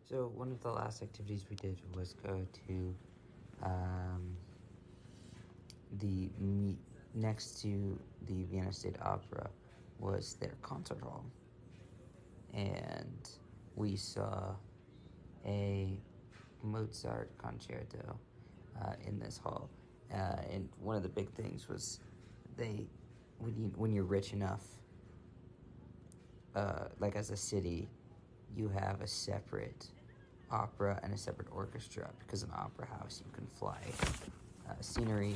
So one of the last activities we did was go to next to the Vienna State Opera was their concert hall, and we saw a Mozart concerto in this hall. And one of the big things was when you're rich enough, like as a city, you have a separate opera and a separate orchestra, because in opera house you can fly scenery,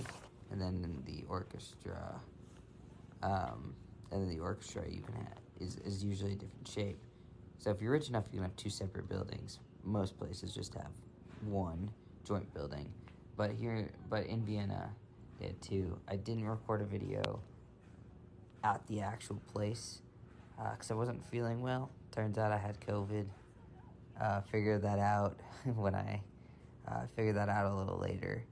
and then in the orchestra, you can is usually a different shape. So if you're rich enough, you can have two separate buildings. Most places just have one joint building, but in Vienna, they had two. I didn't record a video at the actual place because I wasn't feeling well. Turns out I had COVID. Figured that out when I figured that out a little later.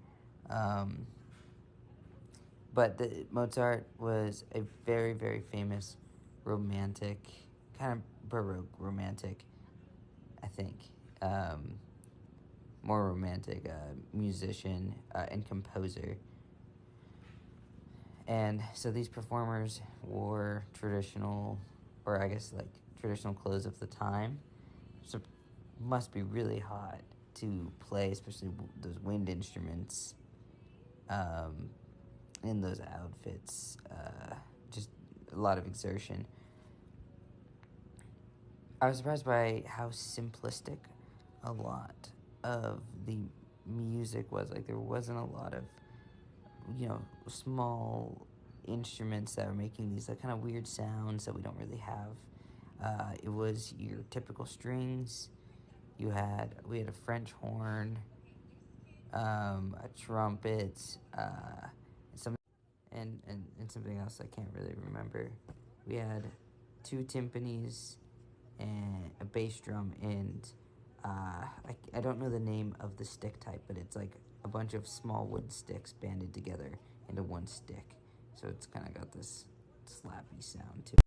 But Mozart was a very, very famous romantic, kind of Baroque romantic, I think. More romantic musician and composer. And so these performers wore traditional clothes of the time. So it must be really hot to play, especially those wind instruments in those outfits. Just a lot of exertion. I was surprised by how simplistic a lot of the music was. Like, there wasn't a lot of, small instruments that were making these kind of weird sounds that we don't really have. It was your typical strings. We had a French horn, a trumpet, and something else I can't really remember. We had two timpanis and a bass drum, and I don't know the name of the stick type, but it's like a bunch of small wood sticks banded together into one stick. So it's kind of got this slappy sound to it.